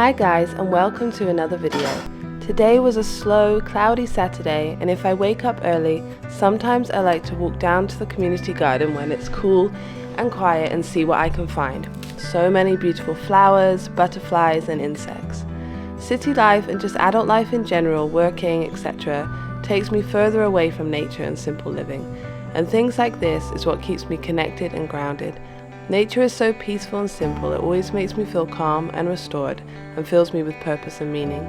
Hi guys, and welcome to another video. Today was a slow, cloudy Saturday, and if I wake up early, sometimes I like to walk down to the community garden when it's cool and quiet and see what I can find. So many beautiful flowers, butterflies and insects. City life and just adult life in general, working, etc. takes me further away from nature and simple living. And things like this is what keeps me connected and grounded. Nature is so peaceful and simple, it always makes me feel calm and restored and fills me with purpose and meaning.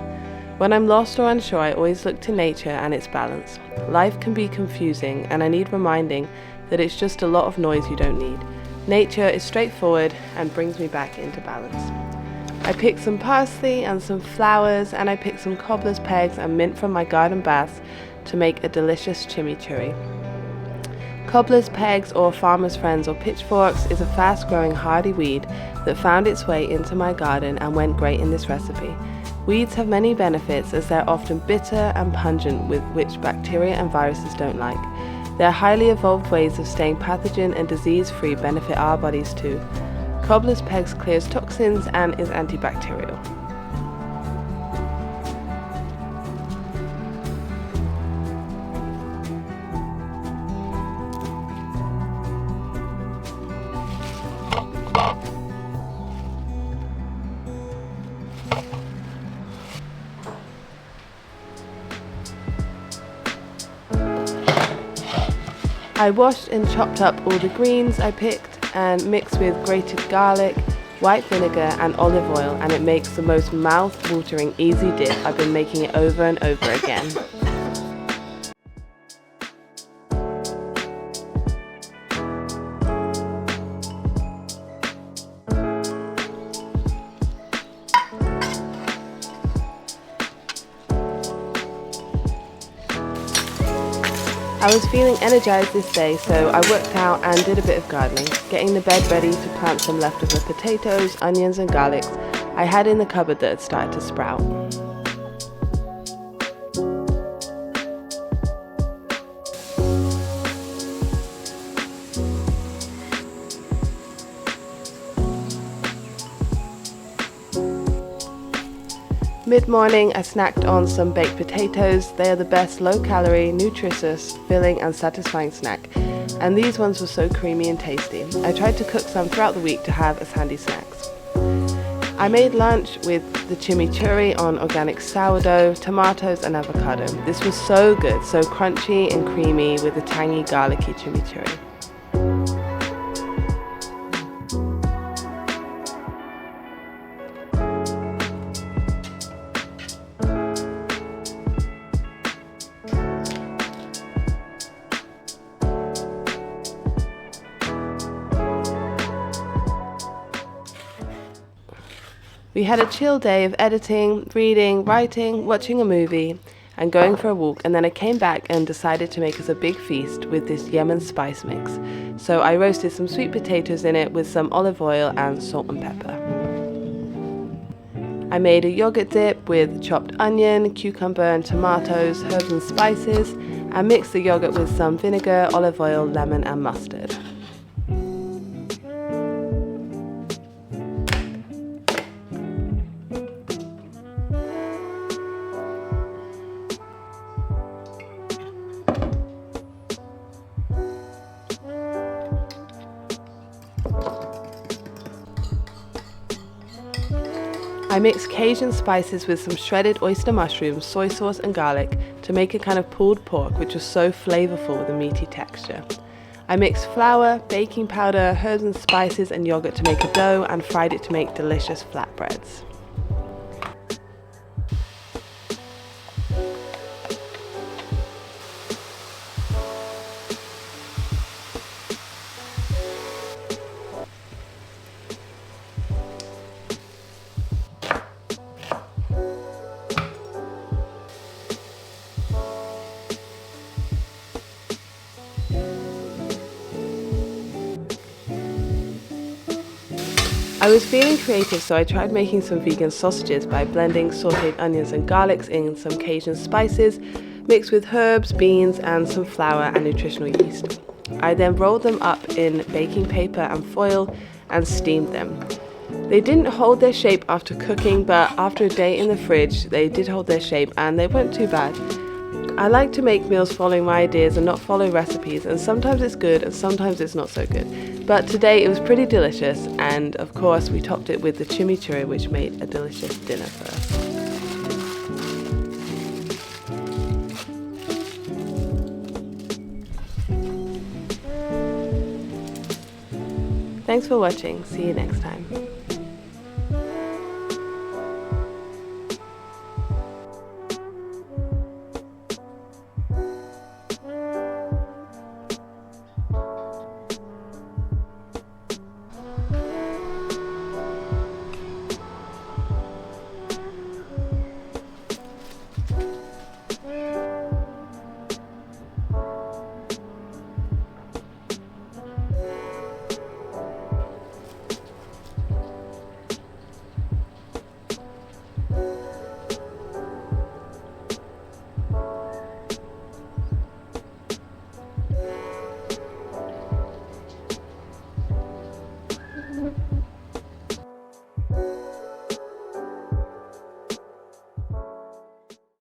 When I'm lost or unsure, I always look to nature and its balance. Life can be confusing and I need reminding that it's just a lot of noise you don't need. Nature is straightforward and brings me back into balance. I picked some parsley and some flowers, and I picked some cobbler's pegs and mint from my garden baths to make a delicious chimichurri. Cobbler's pegs, or farmer's friends or pitchforks, is a fast-growing hardy weed that found its way into my garden and went great in this recipe. Weeds have many benefits as they're often bitter and pungent, with which bacteria and viruses don't like. Their highly evolved ways of staying pathogen and disease-free benefit our bodies too. Cobbler's pegs clears toxins and is antibacterial. I washed and chopped up all the greens I picked and mixed with grated garlic, white vinegar and olive oil, and it makes the most mouth-watering easy dip. I've been making it over and over again. I was feeling energized this day, so I worked out and did a bit of gardening, getting the bed ready to plant some leftover potatoes, onions and garlics I had in the cupboard that had started to sprout. Mid-morning, I snacked on some baked potatoes. They are the best low-calorie, nutritious, filling and satisfying snack. And these ones were so creamy and tasty. I tried to cook some throughout the week to have as handy snacks. I made lunch with the chimichurri on organic sourdough, tomatoes and avocado. This was so good, so crunchy and creamy with a tangy, garlicky chimichurri. We had a chill day of editing, reading, writing, watching a movie, and going for a walk, and then I came back and decided to make us a big feast with this Yemen spice mix. So I roasted some sweet potatoes in it with some olive oil and salt and pepper. I made a yogurt dip with chopped onion, cucumber and tomatoes, herbs and spices, and mixed the yogurt with some vinegar, olive oil, lemon and mustard. I mixed Cajun spices with some shredded oyster mushrooms, soy sauce and garlic to make a kind of pulled pork which was so flavorful with a meaty texture. I mixed flour, baking powder, herbs and spices and yogurt to make a dough and fried it to make delicious flatbreads. I was feeling creative, so I tried making some vegan sausages by blending sauteed onions and garlics in some Cajun spices, mixed with herbs, beans and some flour and nutritional yeast. I then rolled them up in baking paper and foil and steamed them. They didn't hold their shape after cooking, but after a day in the fridge, they did hold their shape and they weren't too bad. I like to make meals following my ideas and not follow recipes, and sometimes it's good and sometimes it's not so good. But today it was pretty delicious, and of course we topped it with the chimichurri, which made a delicious dinner for us. Thanks for watching. See you next time.